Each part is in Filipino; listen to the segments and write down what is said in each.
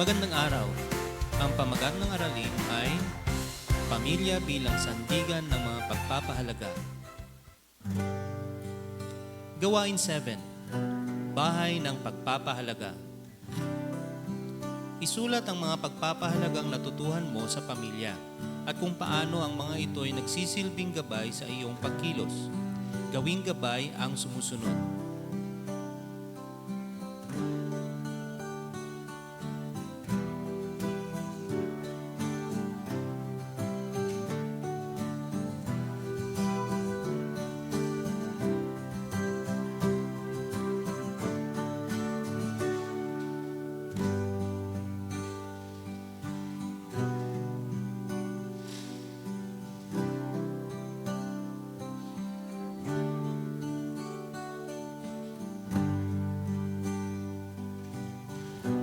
Magandang araw. Ang pamagat ng aralin ay Pamilya bilang sandigan ng mga pagpapahalaga. Gawain 7. Bahay ng pagpapahalaga. Isulat ang mga pagpapahalagang natutuhan mo sa pamilya at kung paano ang mga ito ay nagsisilbing gabay sa iyong pagkilos. Gawing gabay ang sumusunod.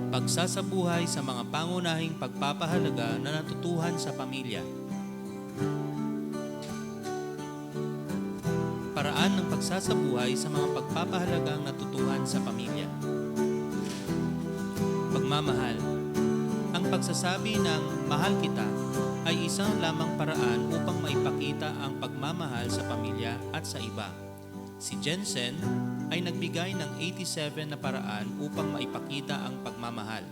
Pagsasabuhay sa mga pangunahing pagpapahalaga na natutuhan sa pamilya. Paraan ng pagsasabuhay sa mga pagpapahalagang natutuhan sa pamilya. Pagmamahal. Ang pagsasabi ng mahal kita ay isang lamang paraan upang maipakita ang pagmamahal sa pamilya at sa iba. Si Jensen ay nagbigay ng 87 na paraan upang maipakita ang pagmamahal.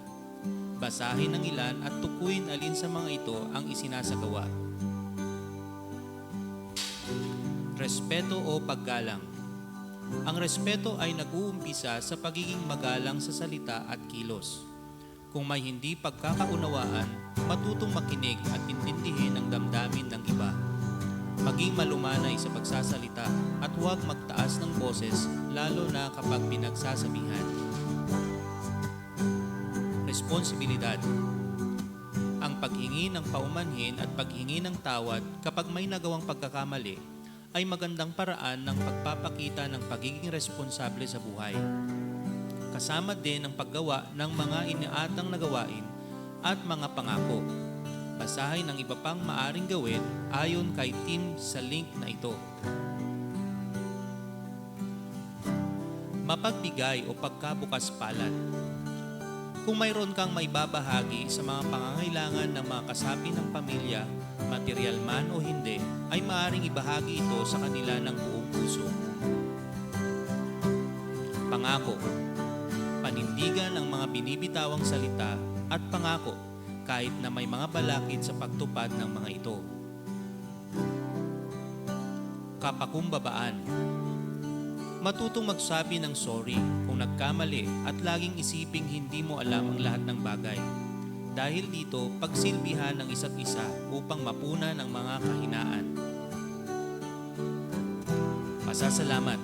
Basahin ang ilan at tukuyin alin sa mga ito ang isinasagawa. Respeto o paggalang. Ang respeto ay nag-uumpisa sa pagiging magalang sa salita at kilos. Kung may hindi pagkakaunawaan, matutong makinig at intindihin ang damdamin ng iba. Maging malumanay sa pagsasalita at huwag magtaas ng boses lalo na kapag pinagsasabihan. Responsibilidad. Ang paghingi ng paumanhin at paghingi ng tawad kapag may nagawang pagkakamali ay magandang paraan ng pagpapakita ng pagiging responsable sa buhay. Kasama din ang paggawa ng mga iniatang na gawain at mga pangako. Basahin ang iba pang maaring gawin ayon kay Tim sa link na ito. Mapagbigay o pagkabukas palad. Kung mayroon kang maibabahagi sa mga pangangailangan ng mga kasapi ng pamilya, material man o hindi, ay maaring ibahagi ito sa kanila ng buong puso. Pangako. Panindigan ang mga binibitawang salita at pangako kahit na may mga balakid sa pagtupad ng mga ito. Kapakumbabaan. Matutong magsabi ng sorry kung nagkamali at laging isiping hindi mo alam ang lahat ng bagay. Dahil dito, pagsilbihan ng isa't isa upang mapunan ang mga kahinaan. Pasasalamat.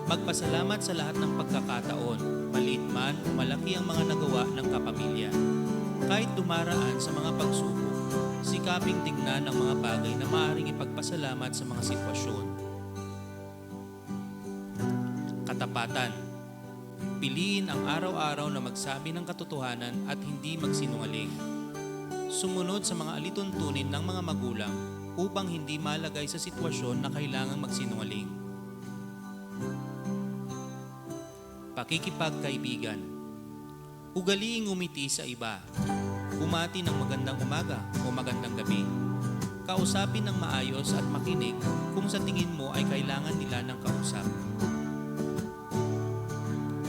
Magpasalamat sa lahat ng pagkakataon, maliit man o malaki ang mga nagawa ng kapamilya. Kahit dumaraan sa mga pagsubok, sikaping tingnan ang mga bagay na maaaring ipagpasalamat sa mga sitwasyon. Katapatan. Piliin ang araw-araw na magsabi ng katotohanan at hindi magsinungaling. Sumunod sa mga alituntunin ng mga magulang upang hindi malagay sa sitwasyon na kailangang magsinungaling. Pakikipagkaibigan. Ugaliing umiti sa iba. Bumati ng magandang umaga o magandang gabi. Kausapin ng maayos at makinig kung sa tingin mo ay kailangan nila ng kausap.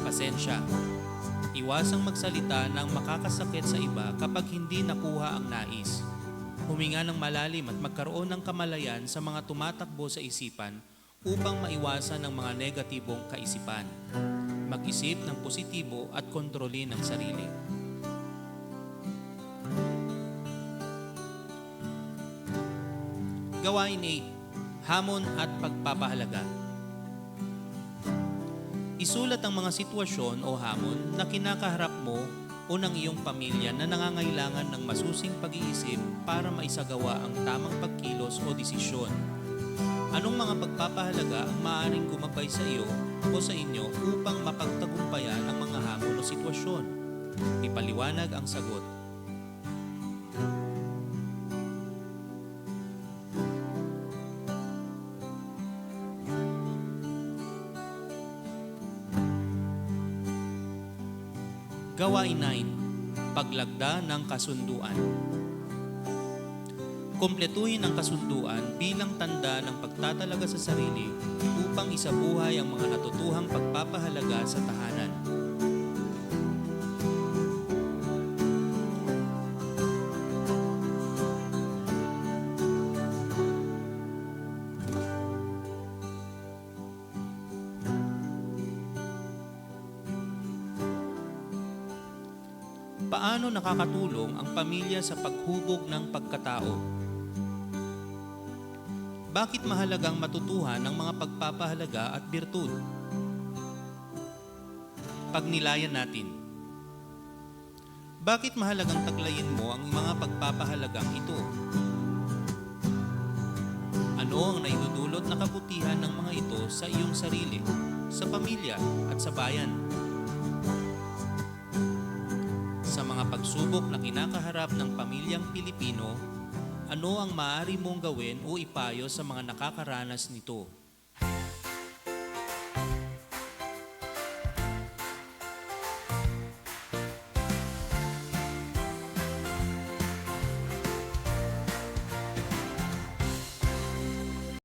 Pasensya. Iwasang magsalita ng makakasakit sa iba kapag hindi nakuha ang nais. Huminga ng malalim at magkaroon ng kamalayan sa mga tumatakbo sa isipan upang maiwasan ang mga negatibong kaisipan. Mag-isip ng positibo at kontrolin ang sarili. Gawain 8. Hamon at pagpapahalaga. Isulat ang mga sitwasyon o hamon na kinakaharap mo o ng iyong pamilya na nangangailangan ng masusing pag-iisip para maisagawa ang tamang pagkilos o desisyon. Anong mga pagpapahalaga ang maaaring gumabay sa iyo o sa inyo upang mapagtagumpayan ang mga hamon o sitwasyon? Ipaliwanag ang sagot. Gawain 9. Paglagda ng kasunduan. Kumpletuhin ang kasunduan bilang tanda ng pagtatalaga sa sarili upang isabuhay ang mga natutuhang pagpapahalaga sa tahanan. Paano nakakatulong ang pamilya sa paghubog ng pagkatao? Bakit mahalagang matutuhan ng mga pagpapahalaga at birtud? Pagnilayan natin. Bakit mahalagang taglayin mo ang mga pagpapahalagang ito? Ano ang naidudulot na kabutihan ng mga ito sa iyong sarili, sa pamilya at sa bayan? Sa mga pagsubok na kinakaharap ng pamilyang Pilipino, ano ang maaari mong gawin o ipayo sa mga nakakaranas nito?